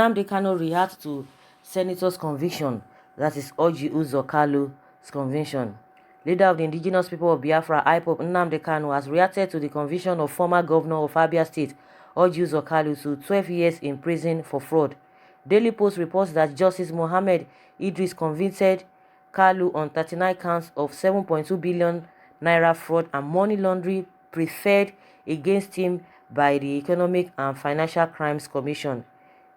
Nnamdi Kanu reacts to Senator's conviction, that is Orji Kalu's conviction. Leader of the indigenous people of Biafra, Happ, Nnamdi Kanu, has reacted to the conviction of former governor of Abia State, Orji Kalu, to 12 years in prison for fraud. Daily Post reports that Justice Mohammed Idris convicted Kalu on 39 counts of 7.2 billion naira fraud and money laundering preferred against him by the Economic and Financial Crimes Commission.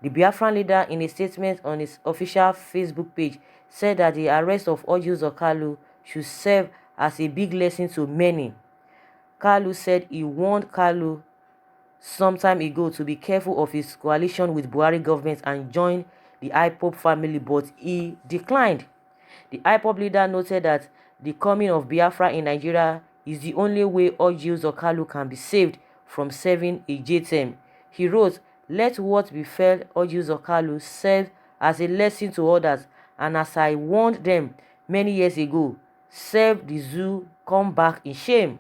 The Biafran leader, in a statement on his official Facebook page, said that the arrest of Orji Kalu should serve as a big lesson to many. Kalu said he warned Kalu some time ago to be careful of his coalition with Buhari government and join the IPOB family, but he declined. The IPOB leader noted that the coming of Biafra in Nigeria is the only way Orji Kalu can be saved from serving a jail term. He wrote, "Let what befell Orji Kalu serve as a lesson to others, and as I warned them many years ago, serve the zoo come back in shame.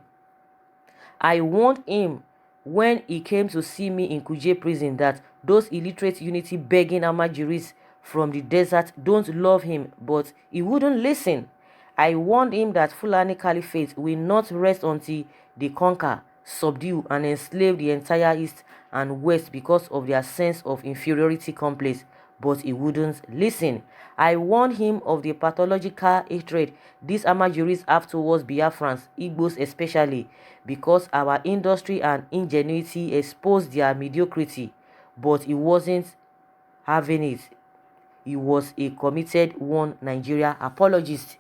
I warned him when he came to see me in Kuje prison that those illiterate unity begging Amajiris from the desert don't love him, but he wouldn't listen. I warned him that Fulani Caliphate will not rest until they conquer, subdue, and enslave the entire East and West because of their sense of inferiority complex, but he wouldn't listen. I warned him of the pathological hatred these Amajiris have towards Biafrans, Igbos especially, because our industry and ingenuity exposed their mediocrity, but he wasn't having it. He was a committed One Nigeria apologist.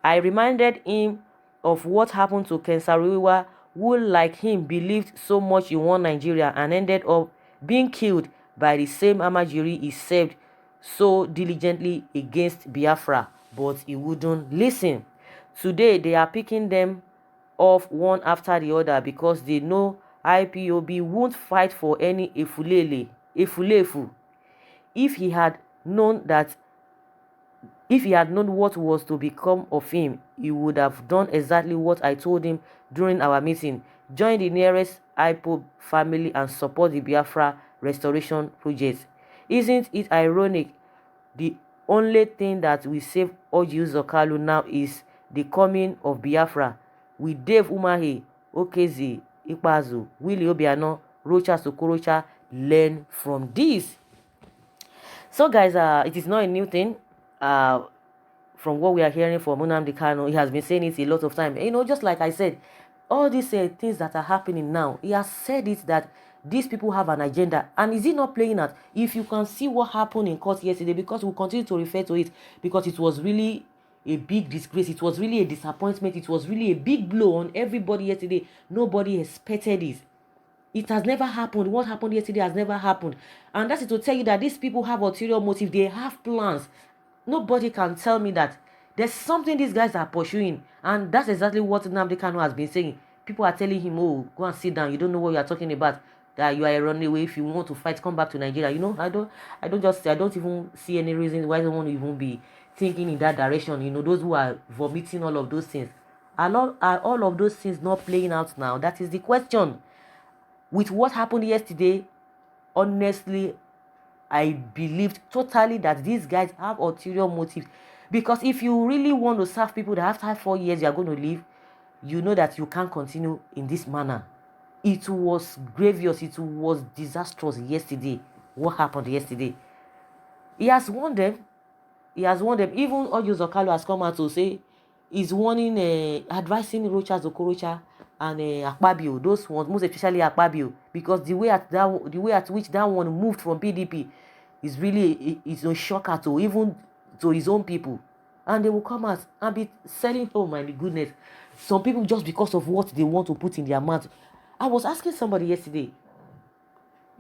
I reminded him of what happened to Kensariwa, who, like him, believed so much in One Nigeria and ended up being killed by the same Amajiri he served so diligently against Biafra, but he wouldn't listen. Today, they are picking them off one after the other because they know IPOB won't fight for any efulefu. If he had known what was to become of him, he would have done exactly what I told him during our meeting. Join the nearest IPOB family and support the Biafra restoration project. Isn't it ironic? The only thing that will save Orji Kalu now is the coming of Biafra. With Dave Umahi, Okezi, Ikpazu, Willie Obiano, Rocha Sokorocha learn from this. So guys, it is not a new thing. From what we are hearing from Nnamdi Kanu, he has been saying it a lot of time. You know, just like I said, all these things that are happening now, he has said it that these people have an agenda. And is he not playing out? If you can see what happened in court yesterday, because we'll continue to refer to it, because it was really a big disgrace, it was really a disappointment, it was really a big blow on everybody yesterday. Nobody expected it. It has never happened. What happened yesterday has never happened. And that's it to tell you that these people have ulterior motive. They have plans. Nobody can tell me that there's something these guys are pursuing. And that's exactly what Nnamdi Kanu has been saying. People are telling him, oh, go and sit down. You don't know what you are talking about. That you are a runaway. If you want to fight, come back to Nigeria. You know, I don't even see any reason why someone will even be thinking in that direction. You know, those who are vomiting all of those things. Are all of those things not playing out now? That is the question. With what happened yesterday, honestly, I believed totally that these guys have ulterior motives. Because if you really want to serve people that after 4 years you are going to leave, you know that you can't continue in this manner. It was grievous. It was disastrous yesterday. What happened yesterday? He has warned them. Even Orji Kalu has come out to say he's warning, advising Rocha Okorocha and Akpabio, those ones, most especially Akpabio, because the way at which that one moved from PDP is really it's a shocker to even to his own people. And they will come out and be selling, oh my goodness, some people just because of what they want to put in their mouth. I was asking somebody yesterday,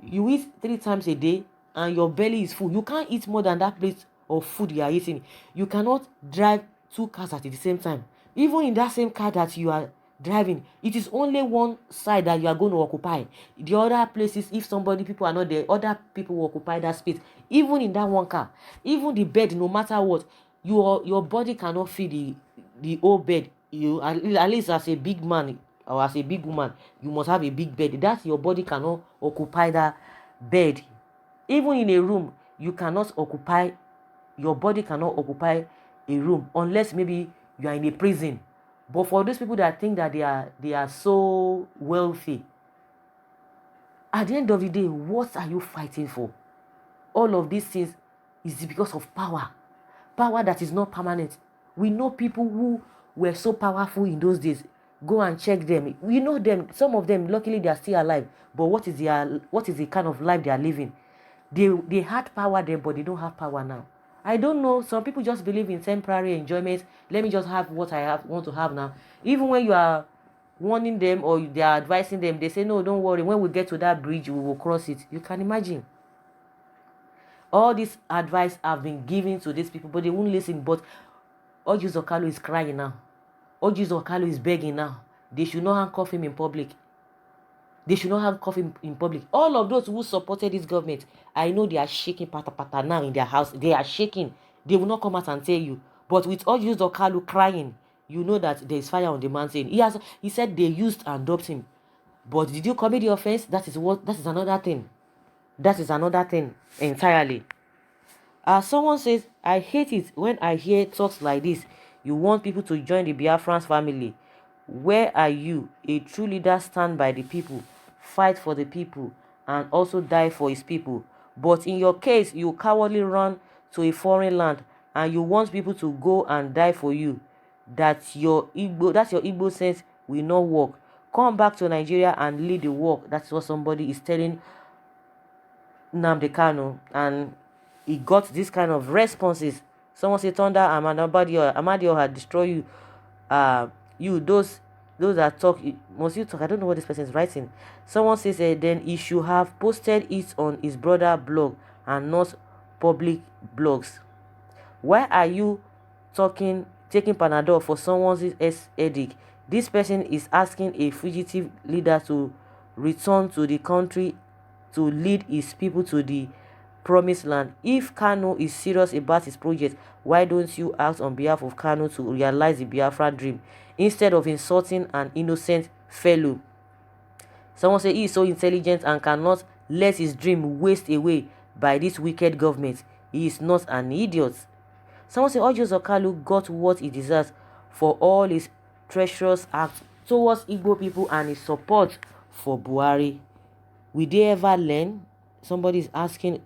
you eat 3 times a day and your belly is full. You can't eat more than that plate of food you are eating. You cannot drive 2 cars at the same time. Even in that same car that you are driving, it is only one side that you are going to occupy. The other places, if people are not there, other people will occupy that space. Even in that one car, even the bed, no matter what, your body cannot fit the whole bed. You at least as a big man or as a big woman, you must have a big bed. That your body cannot occupy that bed. Even in a room, you cannot occupy, your body cannot occupy a room unless maybe you are in a prison. But for those people that think that they are so wealthy, at the end of the day, what are you fighting for? All of these things is because of power. Power that is not permanent. We know people who were so powerful in those days. Go and check them. We know them. Some of them, luckily, they are still alive. But what is the kind of life they are living? They had power then, but they don't have power now. I don't know. Some people just believe in temporary enjoyment. Let me just have what I want to have now. Even when you are warning them or they are advising them, they say, no, don't worry. When we get to that bridge, we will cross it. You can imagine. All this advice have been given to these people, but they won't listen. But Orji Kalu is crying now. Orji Kalu is begging now. They should not handcuff him in public. They should not handcuff him in public. All of those who supported this government, I know they are shaking pata now in their house. They are shaking. They will not come out and tell you. But with Orji Kalu crying, you know that there is fire on the mountain. He said they used and dumped him. But did you commit the offense? That is another thing. That is another thing entirely. Someone says, I hate it when I hear talks like this. You want people to join the Biafran family. Where are you? A true leader stand by the people, fight for the people, and also die for his people. But in your case, you cowardly run to a foreign land and you want people to go and die for you. That's your Igbo sense will not work. Come back to Nigeria and lead the work. That's what somebody is telling Nnamdi Kanu, and he got this kind of responses. Someone said, Thunder and Amadio had destroyed you. Those that talk, must you talk? I don't know what this person is writing. Someone says, then he should have posted it on his brother blog and not public blogs. Why are you taking Panadol for someone's headache? This person is asking a fugitive leader to return to the country to lead his people to the promised land. If Kanu is serious about his project, why don't you act on behalf of Kanu to realize the Biafra dream instead of insulting an innocent fellow? Someone say he is so intelligent and cannot let his dream waste away by this wicked government. He is not an idiot. Someone say Orji Kalu got what he deserves for all his treacherous acts towards Igbo people and his support for Buhari. Will they ever learn? Somebody is asking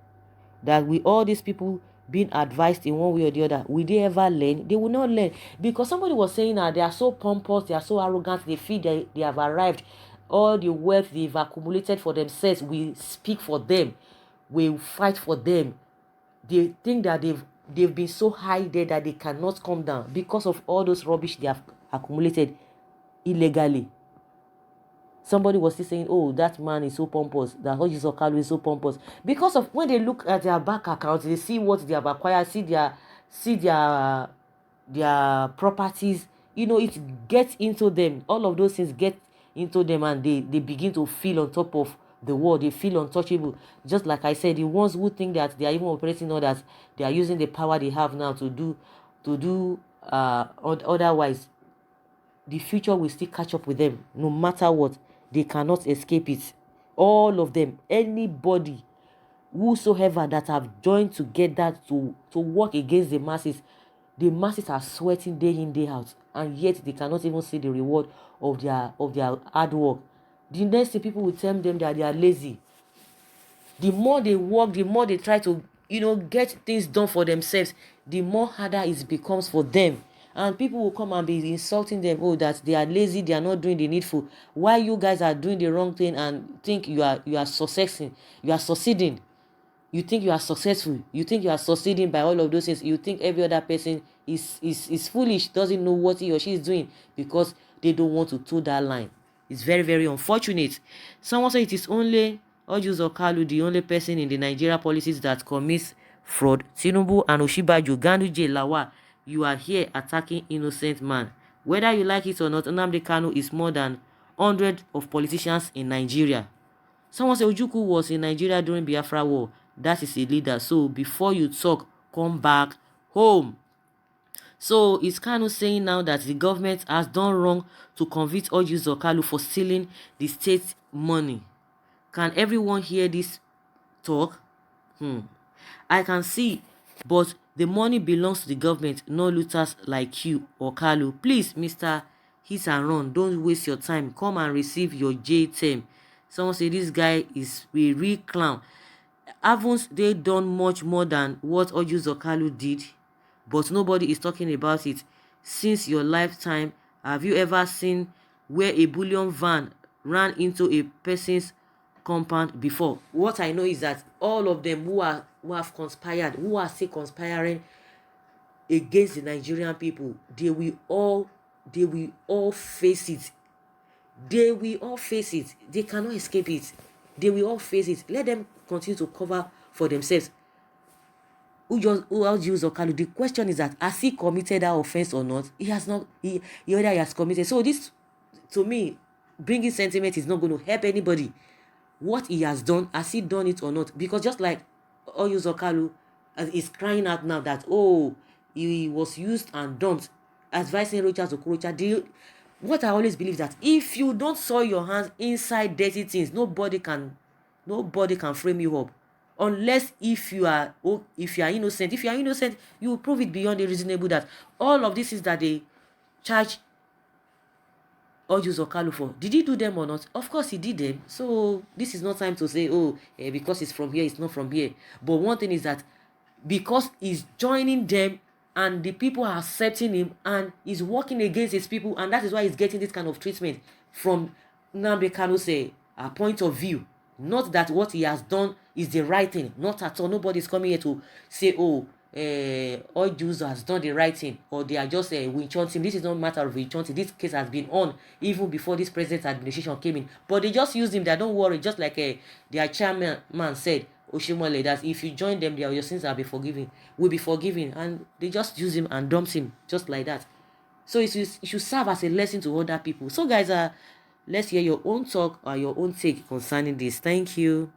that with all these people being advised in one way or the other, will they ever learn? They will not learn, because somebody was saying that they are so pompous, they are so arrogant, they feel they have arrived. All the wealth they've accumulated for themselves will speak for them, will fight for them. They think that they've been so high there that they cannot come down because of all those rubbish they have accumulated illegally. Somebody was still saying, oh, that man is so pompous, that Orji Kalu is so pompous. Because of when they look at their bank accounts, they see what they have acquired, see their properties, it gets into them. All of those things get into them and they begin to feel on top of the world. They feel untouchable. Just like I said, the ones who think that they are even operating others, they are using the power they have now to do otherwise. The future will still catch up with them no matter what. They cannot escape it. All of them, anybody, whosoever that have joined together to work against the masses are sweating day in, day out, and yet they cannot even see the reward of their hard work. The next thing, people will tell them that they are lazy. The more they work, the more they try to get things done for themselves, the more harder it becomes for them. And people will come and be insulting them, oh, that they are lazy, they are not doing the needful. Why you guys are doing the wrong thing and think you are succeeding. You think you are successful. You think you are succeeding by all of those things. You think every other person is foolish, doesn't know what he or she is doing, because they don't want to toe that line. It's very, very unfortunate. Someone said it is only Orji Kalu, the only person in the Nigeria policies that commits fraud. Tinubu and Osinbajo, Ganduje, Lawal, you are here attacking innocent man. Whether you like it or not, Nnamdi Kanu is more than 100 of politicians in Nigeria. Someone said Ojukwu was in Nigeria during Biafra war. That is a leader. So before you talk, come back home. So is Kanu saying now that the government has done wrong to convict Orji Kalu for stealing the state money? Can everyone hear this talk? I can see, but the money belongs to the government, not looters like you or Kalu. Please, Mr. Hit and Run, don't waste your time. Come and receive your J-term. Someone say this guy is a real clown. Haven't they done much more than what Orji or Kalu did? But nobody is talking about it. Since your lifetime, have you ever seen where a bullion van ran into a person's compound before? What I know is that all of them who have conspired, who are still conspiring against the Nigerian people, they will all face it. They will all face it. They cannot escape it. They will all face it. Let them continue to cover for themselves. Who else use Kalu? The question is that has he committed that offense or not? He has not. He either he has committed. So this, to me, bringing sentiment is not going to help anybody. What he has done, has he done it or not? Because just like Orji Kalu is crying out now that, oh, he was used and dumped, advising Rocha to Okorocha. What I always believe that if you don't soil your hands inside dirty things, nobody can frame you up. Unless if you are innocent. If you are innocent, you will prove it beyond a reasonable doubt. All of this is that they charge Orji Kalu for. Did he do them or not? Of course he did them. So this is not time to say, oh, because it's from here, it's not from here. But one thing is that because he's joining them and the people are accepting him and he's working against his people, and that is why he's getting this kind of treatment from Nnamdi Kanu's point of view. Not that what he has done is the right thing. Not at all. Nobody's coming here to say, oh, Orji has done the right thing, or they are just winch hunting. This is not a matter of winch hunting. This case has been on even before this president's administration came in. But they just used him. They don't worry. Just like their chairman said, Oshimole, that if you join them, your sins will be forgiven. And they just use him and dumps him just like that. So it should serve as a lesson to other people. So guys, let's hear your own talk or your own take concerning this. Thank you.